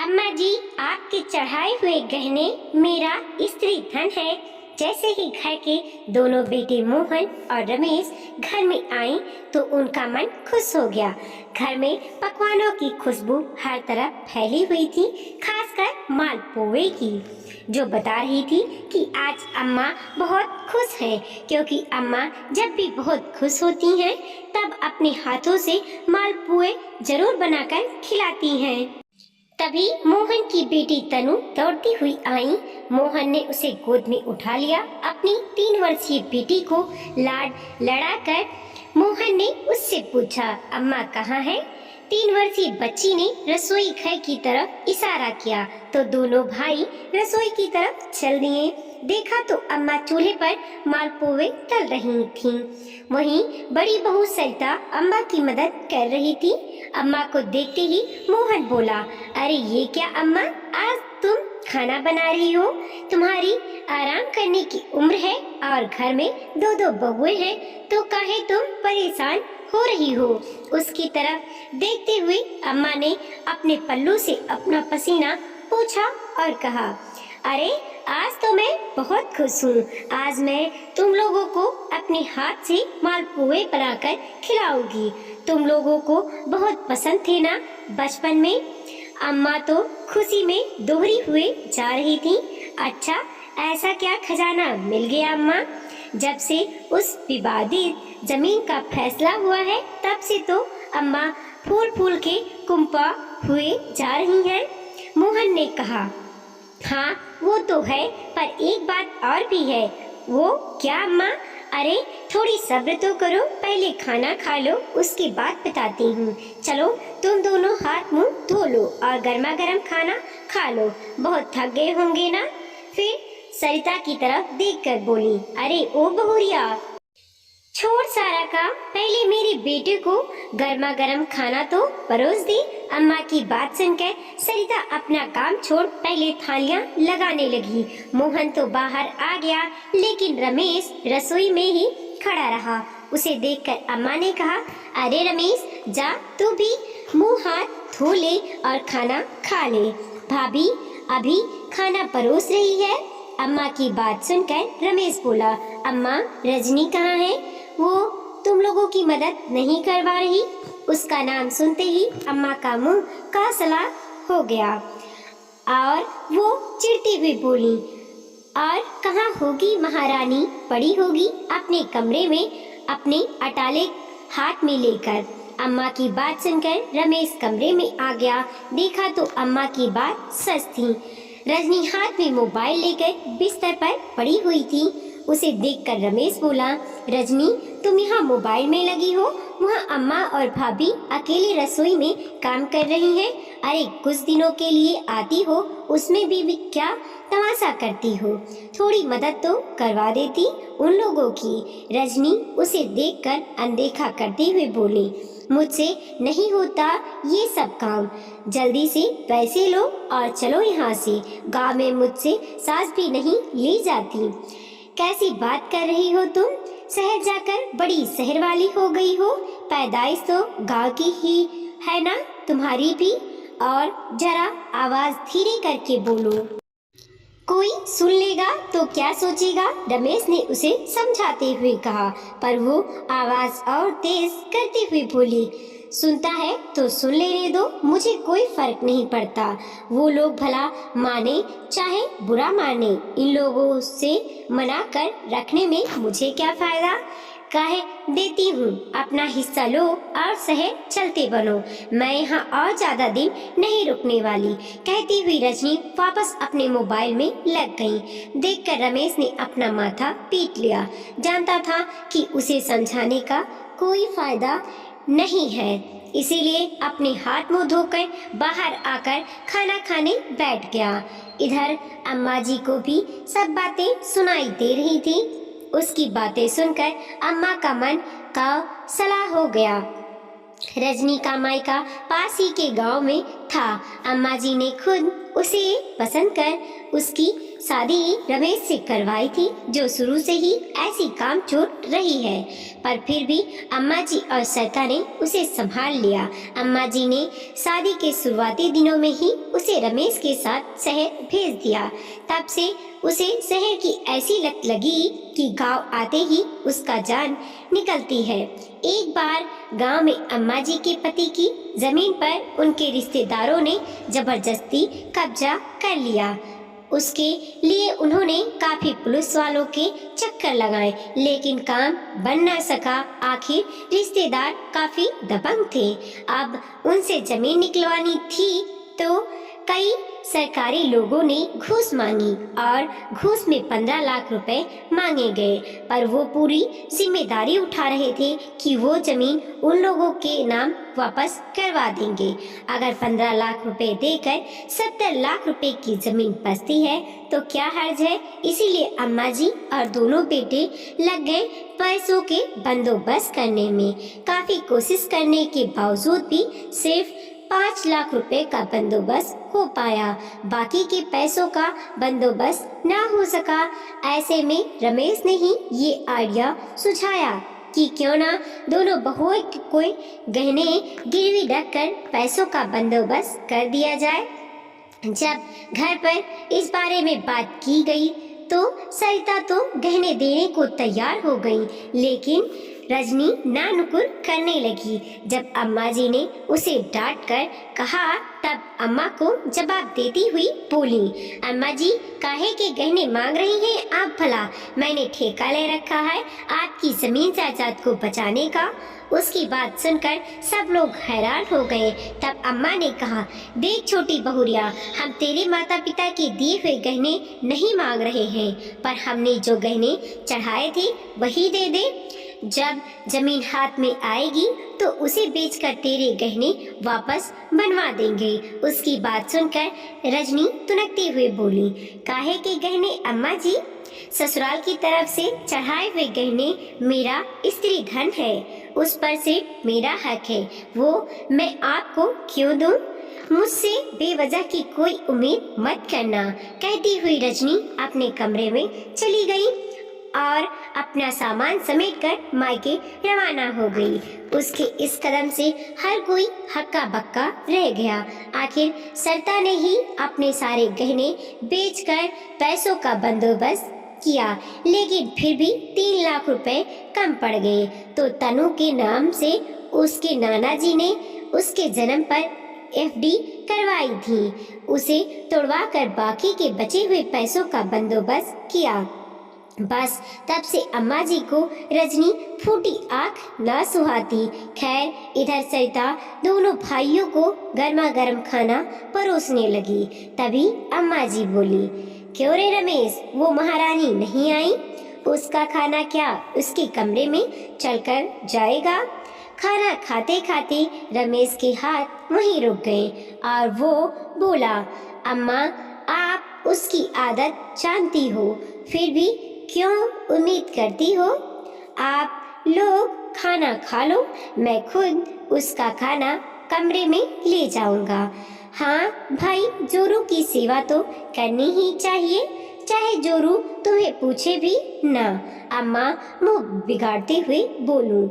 अम्मा जी, आपके चढ़ाए हुए गहने मेरा स्त्री धन है। जैसे ही घर के दोनों बेटे मोहन और रमेश घर में आए तो उनका मन खुश हो गया। घर में पकवानों की खुशबू हर तरफ फैली हुई थी, खासकर मालपुए की, जो बता रही थी कि आज अम्मा बहुत खुश हैं, क्योंकि अम्मा जब भी बहुत खुश होती हैं तब अपने हाथों से मालपुए जरूर बनाकर खिलाती हैं। तभी मोहन की बेटी तनु दौड़ती हुई आई। मोहन ने उसे गोद में उठा लिया। अपनी 3 वर्षीय बेटी को लाड लड़ाकर मोहन ने उससे पूछा, अम्मा कहाँ है? 3 वर्षीय बच्ची ने रसोई घर की तरफ इशारा किया तो दोनों भाई रसोई की तरफ चल दिए। देखा तो अम्मा चूल्हे पर मालपुए तल रही थीं। वहीं बड़ी बहू सरिता अम्मा की मदद कर रही थी। अम्मा को देखते ही मोहन बोला, अरे ये क्या अम्मा, आज तुम खाना बना रही हो? तुम्हारी आराम करने की उम्र है और घर में 2 बहुएं हैं, तो काहे तुम परेशान हो रही हो? उसकी तरफ देखते हुए अम्मा ने अपने पल्लू से अपना पसीना पोंछा और कहा, अरे आज तो मैं बहुत खुश हूँ। आज मैं तुम लोगों को अपने हाथ से मालपुए बनाकर खिलाऊंगी। तुम लोगों को बहुत पसंद थे ना बचपन में? अम्मा तो खुशी में दोहरी हुए जा रही थी। अच्छा, ऐसा क्या खजाना मिल गया अम्मा? जब से उस विवादित जमीन का फैसला हुआ है तब से तो अम्मा फूल फूल के कुंपा हुए जा रही हैं। मोहन ने कहा, हाँ वो तो है, पर एक बात और भी है। वो क्या अम्मा? अरे थोड़ी सब्र तो करो, पहले खाना खा लो, उसके बाद बताती हूँ। चलो तुम दोनों हाथ मुंह धो लो और गर्मा गर्म खाना खा लो, बहुत थक गए होंगे ना? फिर सरिता की तरफ देखकर बोली, अरे ओ बहुरिया, छोड़ सारा काम, पहले मेरे बेटे को गर्मा गर्म खाना तो परोस दी। अम्मा की बात सुनकर सरिता अपना काम छोड़ पहले थालियां लगाने लगी। मोहन तो बाहर आ गया, लेकिन रमेश रसोई में ही खड़ा रहा। उसे देखकर अम्मा ने कहा, अरे रमेश, जा तू भी मुंह हाथ धो ले और खाना खा ले। भाभी अभी खाना परोस रही है। अम्मा की बात सुनकर रमेश बोला, अम्मा रजनी कहाँ है? वो तुम लोगों की मदद नहीं करवा रही? उसका नाम सुनते ही अम्मा का मुंह काला हो गया और वो चिढ़ती हुई बोली, और कहाँ होगी महारानी? पड़ी होगी अपने कमरे में अपने अटाले हाथ में लेकर। अम्मा की बात सुनकर रमेश कमरे में आ गया। देखा तो अम्मा की बात सच थी। रजनी हाथ में मोबाइल लेकर बिस्तर पर पड़ी हुई थी। उसे देखकर रमेश बोला, रजनी तुम यहाँ मोबाइल में लगी हो? वहाँ अम्मा और भाभी अकेले रसोई में काम कर रही हैं। अरे कुछ दिनों के लिए आती हो, उसमें भी क्या तमाशा करती हो? थोड़ी मदद तो करवा देती उन लोगों की। रजनी उसे देखकर अनदेखा करते हुए बोली, मुझसे नहीं होता ये सब काम, जल्दी से पैसे लो और चलो यहाँ से। गाँव में मुझसे सास भी नहीं ली जाती। कैसी बात कर रही हो तुम? शहर जाकर बड़ी शहर वाली हो गई हो। पैदाइश तो गांव की ही है ना तुम्हारी भी? और जरा आवाज धीरे करके बोलो, कोई सुन लेगा तो क्या सोचेगा? रमेश ने उसे समझाते हुए कहा, पर वो आवाज और तेज करते हुए बोली, सुनता है तो सुन लेने दो, मुझे कोई फर्क नहीं पड़ता। वो लोग भला माने चाहे बुरा माने, इन लोगों से मना कर रखने में मुझे क्या फायदा? कहे देती हूँ, अपना हिस्सा लो और शहर चलते बनो। मैं यहाँ और ज्यादा दिन नहीं रुकने वाली। कहती हुई रजनी वापस अपने मोबाइल में लग गई। देखकर रमेश ने अपना माथा पीट लिया। जानता था कि उसे समझाने का कोई फायदा नहीं है, इसीलिए अपने हाथ मुंह धोकर बाहर आकर खाना खाने बैठ गया। इधर अम्मा जी को भी सब बातें सुनाई दे रही थी। उसकी बातें सुनकर अम्मा का मन का सलाह हो गया। रजनी का मायका पास ही के गांव में था। अम्मा जी ने खुद उसे पसंद कर उसकी शादी रमेश से करवाई थी, जो शुरू से ही ऐसी कामचोर रही है। पर फिर भी अम्मा जी और सरिता ने उसे संभाल लिया। अम्मा जी ने शादी के शुरुआती दिनों में ही उसे रमेश के साथ शहर भेज दिया। तब से उसे शहर की ऐसी लत लगी कि गांव आते ही उसका जान निकलती है। एक बार गांव में अम्मा जी के पति की जमीन पर उनके रिश्तेदारों ने जबरदस्ती कब्जा कर लिया। उसके लिए उन्होंने काफी पुलिस वालों के चक्कर लगाए, लेकिन काम बन न सका। आखिर रिश्तेदार काफी दबंग थे। अब उनसे जमीन निकलवानी थी तो कई सरकारी लोगों ने घूस मांगी और घूस में 15 लाख रुपए मांगे गए। पर वो पूरी जिम्मेदारी उठा रहे थे कि वो जमीन उन लोगों के नाम वापस करवा देंगे। अगर 15 लाख रुपए देकर 70 लाख रुपए की जमीन बचती है तो क्या हर्ज है। इसीलिए अम्मा जी और दोनों बेटे लग गए पैसों के बंदोबस्त करने में। काफी कोशिश करने के बावजूद भी सिर्फ 5 लाख रुपए का बंदोबस्त हो पाया। बाकी के पैसों का बंदोबस्त ना हो सका। ऐसे में रमेश ने ही ये आइडिया सुझाया कि क्यों ना दोनों बहुओं के कोई गहने गिरवी रखकर पैसों का बंदोबस्त कर दिया जाए। जब घर पर इस बारे में बात की गई तो सरिता तो गहने देने को तैयार हो गई, लेकिन रजनी ना नुकुर करने लगी। जब अम्मा जी ने उसे डांट कर कहा तब अम्मा को जवाब देती हुई बोली, अम्मा जी काहे के गहने मांग रही हैं आप भला? मैंने ठेका ले रखा है आपकी जमीन जायदाद को बचाने का। उसकी बात सुनकर सब लोग हैरान हो गए। तब अम्मा ने कहा, देख छोटी बहुरिया, हम तेरे माता पिता के दिए हुए गहने नहीं मांग रहे हैं, पर हमने जो गहने चढ़ाए थे वही दे दे। जब जमीन हाथ में आएगी तो उसे बेचकर तेरे गहने वापस बनवा देंगे। उसकी बात सुनकर रजनी तुनकते हुए बोली, काहे के गहने अम्मा जी? ससुराल की तरफ से चढ़ाए हुए गहने मेरा स्त्री धन है, उस पर से मेरा हक है, वो मैं आपको क्यों दूं? मुझसे बेवजह की कोई उम्मीद मत करना। कहती हुई रजनी अपने कमरे में चली गई और अपना सामान समेटकर मायके रवाना हो गई। उसके इस कदम से हर कोई हक्का बक्का रह गया। आखिर सरिता ने ही अपने सारे गहने बेचकर पैसों का बंदोबस्त किया, लेकिन फिर भी 3 लाख रुपए कम पड़ गए। तो तनु के नाम से उसके नाना जी ने उसके जन्म पर एफडी करवाई थी। उसे तोड़वाकर बाकी के बचे हुए पैसों का बंदोबस्त किया। बस तब से अम्मा जी को रजनी फूटी आंख ना सुहाती। खैर इधर सरिता दोनों भाइयों को गर्मा गर्म खाना परोसने लगी। तभी अम्मा जी बोली, क्यों रे रमेश, वो महारानी नहीं आई? उसका खाना क्या उसके कमरे में चलकर जाएगा? खाना खाते खाते रमेश के हाथ वहीं रुक गए और वो बोला, अम्मा आप उसकी आदत जानती हो, फिर भी क्यों उम्मीद करती हो? आप लोग खाना खा लो, मैं खुद उसका खाना कमरे में ले जाऊंगा। हाँ भाई, जोरू की सेवा तो करनी ही चाहिए, चाहे जोरू तुम्हें पूछे भी ना। अम्मा मुंह बिगाड़ते हुए बोलूं।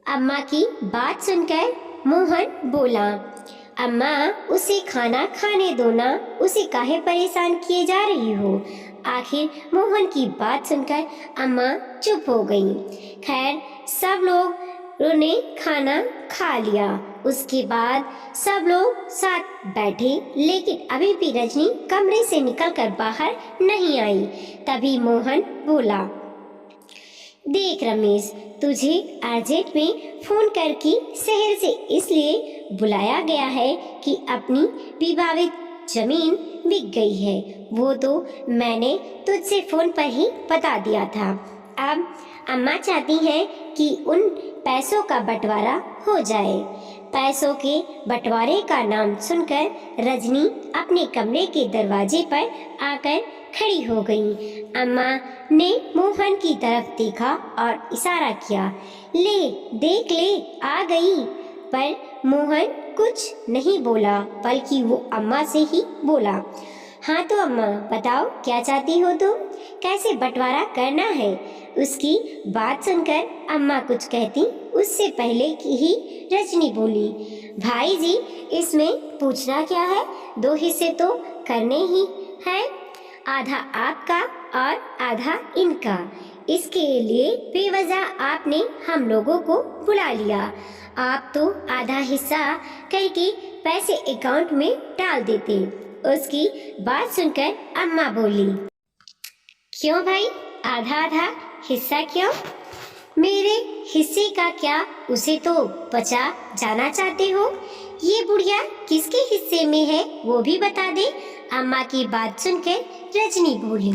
अम्मा की बात सुनकर मोहन बोला, अम्मा उसे खाना खाने दो ना, उसे काहे परेशान किए जा रही हो? आखिर मोहन की बात सुनकर अम्मा चुप हो गई। खैर सब लोग ने खाना खा लिया। उसके बाद सब लोग साथ बैठे, लेकिन अभी भी रजनी कमरे से निकलकर बाहर नहीं आई। तभी मोहन बोला, देख रमेश, तुझे अर्जेंट में फोन करके शहर से इसलिए बुलाया गया है कि अपनी विवादित जमीन बिक गई है। वो तो मैंने तुझसे फोन पर ही बता दिया था। अब अम्मा चाहती हैं कि उन पैसों का बंटवारा हो जाए। पैसों के बंटवारे का नाम सुनकर रजनी अपने कमरे के दरवाजे पर आकर खड़ी हो गई। अम्मा ने मोहन की तरफ देखा और इशारा किया, ले देख ले आ गई। पर मोहन कुछ नहीं बोला, बल्कि वो अम्मा से ही बोला, हाँ तो अम्मा बताओ क्या चाहती हो तुम, कैसे बंटवारा करना है। उसकी बात सुनकर अम्मा कुछ कहती उससे पहले की ही रजनी बोली, भाई जी इसमें पूछना क्या है, 2 हिस्से तो करने ही है, आधा आपका और आधा इनका। इसके लिए बेवजह आपने हम लोगों को बुला लिया। आप तो आधा हिस्सा करके पैसे अकाउंट में डाल देते। उसकी बात सुनकर अम्मा बोली, क्यों भाई आधा आधा हिस्सा क्यों? मेरे हिस्से का क्या उसे तो बचा जाना चाहते हो? ये बुढ़िया किसके हिस्से में है वो भी बता दे। अम्मा की बात सुनकर रजनी बोली,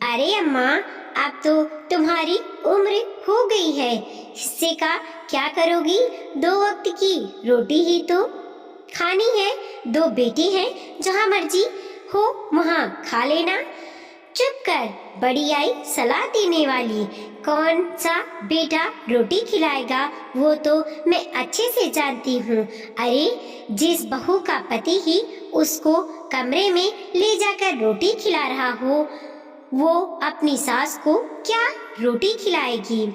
अरे अम्मा अब तो तुम्हारी उम्र हो गई है, हिस्से का क्या करोगी, 2 वक्त की रोटी ही तो खानी है, 2 बेटे हैं, जहाँ मर्जी हो वहाँ खा लेना। चुप कर, बड़ी आई सलाह देने वाली, कौन सा बेटा रोटी खिलाएगा वो तो मैं अच्छे से जानती हूँ। अरे जिस बहू का पति ही उसको कमरे में ले जाकर रोटी खिला रहा हो, वो अपनी सास को क्या रोटी खिलाएगी।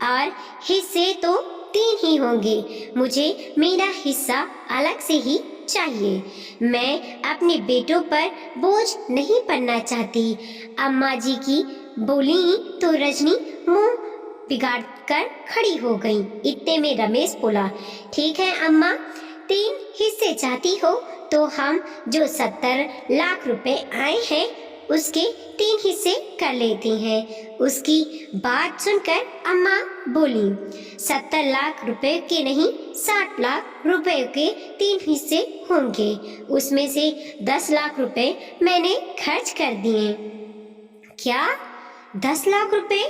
और हिस्से तो 3 ही होंगे, मुझे मेरा हिस्सा अलग से ही चाहिए। मैं अपने बेटों पर बोझ नहीं पड़ना चाहती। अम्मा जी की बोली तो रजनी मुंह बिगाड़ कर खड़ी हो गई। इतने में रमेश बोला, ठीक है अम्मा, 3 हिस्से चाहती हो तो हम जो 70 लाख रुपए आए हैं उसके 3 हिस्से कर लेते हैं। उसकी बात सुनकर अम्मा बोली, 70 लाख रुपए के नहीं 60 लाख रुपए के 3 हिस्से होंगे, उसमें से 10 लाख रुपए मैंने खर्च कर दिए। क्या 10 लाख रुपए?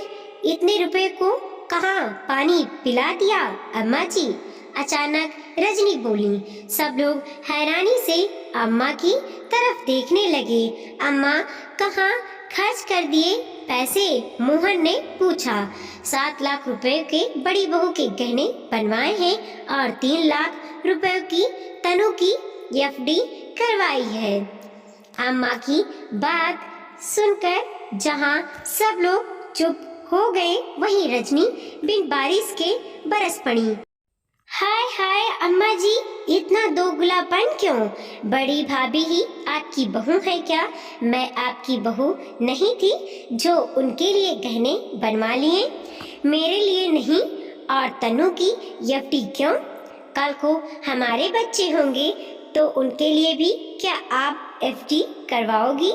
इतने रुपए को कहाँ पानी पिला दिया अम्मा जी? अचानक रजनी बोली। सब लोग हैरानी से अम्मा की तरफ देखने लगे। अम्मा कहाँ खर्च कर दिए पैसे? मोहन ने पूछा। 7 लाख रुपए के बड़ी बहू के गहने बनवाए हैं और 3 लाख रुपए की तनु की एफडी करवाई है। अम्मा की बात सुनकर जहाँ सब लोग चुप हो गए, वहीं रजनी बिन बारिश के बरस पड़ी। हाय हाय अम्मा जी, इतना दोगलापन क्यों? बड़ी भाभी ही आपकी बहू है क्या? मैं आपकी बहू नहीं थी जो उनके लिए गहने बनवा लिए, मेरे लिए नहीं? और तनु की एफडी क्यों? कल को हमारे बच्चे होंगे तो उनके लिए भी क्या आप एफडी करवाओगी?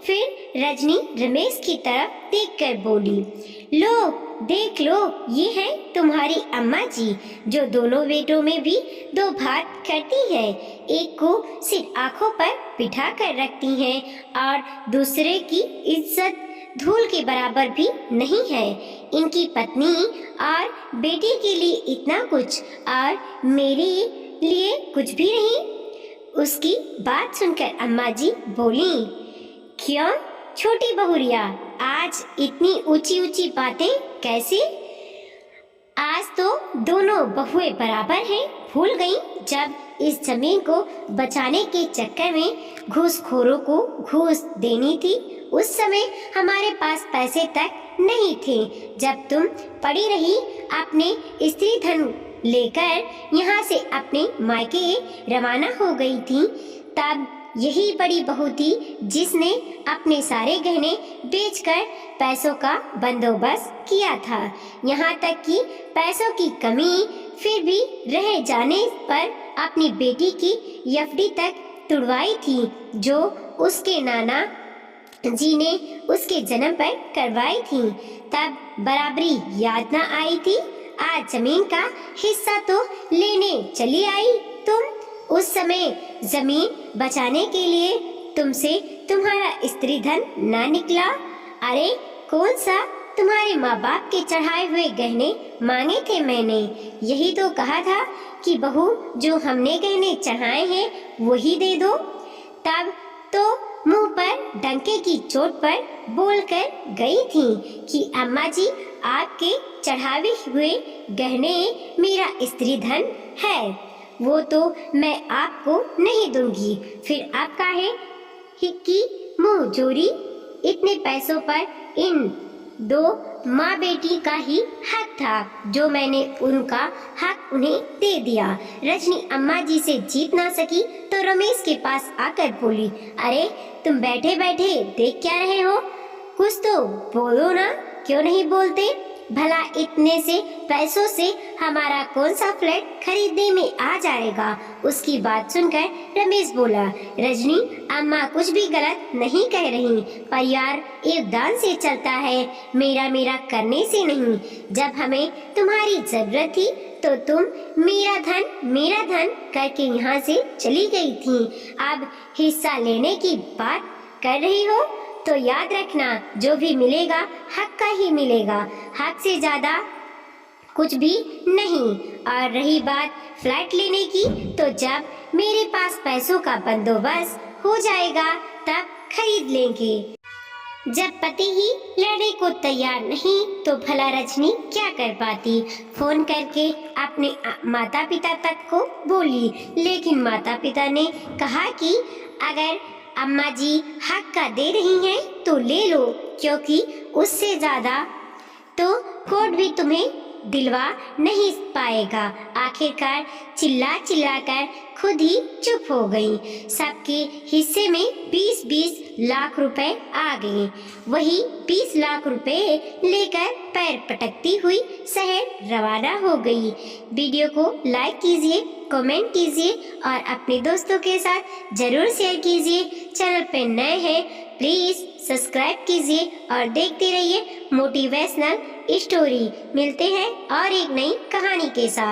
फिर रजनी रमेश की तरफ देखकर बोली, लो देख लो, ये है तुम्हारी अम्मा जी जो दोनों बेटों में भी 2 भाग करती है। एक को सिर्फ आंखों पर बिठा कर रखती हैं और दूसरे की इज्जत धूल के बराबर भी नहीं है। इनकी पत्नी और बेटे के लिए इतना कुछ और मेरे लिए कुछ भी नहीं। उसकी बात सुनकर अम्मा जी बोली, क्यों छोटी बहुरिया, आज इतनी ऊंची ऊंची बातें कैसे? आज तो दोनों बहुएं बराबर हैं। भूल गई जब इस जमीन को बचाने के चक्कर में घूसखोरों को घूस देनी थी, उस समय हमारे पास पैसे तक नहीं थे। जब तुम पड़ी रही अपने स्त्री धन लेकर यहाँ से अपने मायके रवाना हो गई थी, तब यही बड़ी बहू थी जिसने अपने सारे गहने बेचकर पैसों का बंदोबस्त किया था। यहाँ तक कि पैसों की कमी फिर भी रह जाने पर अपनी बेटी की एफडी तक तुड़वाई थी जो उसके नाना जी ने उसके जन्म पर करवाई थी। तब बराबरी याद न आई थी। आज जमीन का हिस्सा तो लेने चली आई तुम। उस समय जमीन बचाने के लिए तुमसे तुम्हारा स्त्री धन ना निकला। अरे कौन सा तुम्हारे माँ बाप के चढ़ाए हुए गहने मांगे थे मैंने। यही तो कहा था कि बहू जो हमने गहने चढ़ाए हैं वही दे दो। तब तो मुंह पर डंके की चोट पर बोलकर गई थी कि अम्मा जी आपके चढ़ावे हुए गहने मेरा स्त्री धन है। वो तो मैं आपको नहीं दूंगी। फिर आप काहे कि मुंह चोरी, इतने पैसों पर इन दो माँ बेटी का ही हक था जो मैंने उनका हक उन्हें दे दिया। रजनी अम्मा जी से जीत ना सकी तो रमेश के पास आकर बोली, अरे तुम बैठे बैठे देख क्या रहे हो, कुछ तो बोलो ना, क्यों नहीं बोलते? भला इतने से पैसों से हमारा कौन सा फ्लैट खरीदने में आ जाएगा? उसकी बात सुनकर रमेश बोला, रजनी अम्मा कुछ भी गलत नहीं कह रही, परिवार योगदान से चलता है, मेरा करने से नहीं। जब हमें तुम्हारी जरूरत थी तो तुम मेरा धन करके यहाँ से चली गई थी। अब हिस्सा लेने की बात कर रही हो तो याद रखना, जो भी मिलेगा हक का ही मिलेगा, हक से ज्यादा कुछ भी नहीं। और रही बात फ्लैट लेने की, तो जब मेरे पास पैसों का बंदोबस्त हो जाएगा तब खरीद लेंगे। जब पति ही लड़ने को तैयार नहीं तो भला रजनी क्या कर पाती? फोन करके अपने माता पिता तक को बोली, लेकिन माता पिता ने कहा कि अगर अम्मा जी हक का दे रही हैं तो ले लो, क्योंकि उससे ज्यादा तो कोर्ट भी तुम्हें दिलवा नहीं पाएगा। आखिरकार चिल्ला कर खुद ही चुप हो गई। सबके हिस्से में 20-20 लाख रुपए आ गए। वही 20 लाख रुपए लेकर पैर पटकती हुई शहर रवाना हो गई। वीडियो को लाइक कीजिए, कमेंट कीजिए और अपने दोस्तों के साथ जरूर शेयर कीजिए। चैनल पे नए हैं प्लीज सब्सक्राइब कीजिए और देखते रहिए मोटिवेशनल स्टोरी। मिलते हैं और एक नई कहानी के साथ।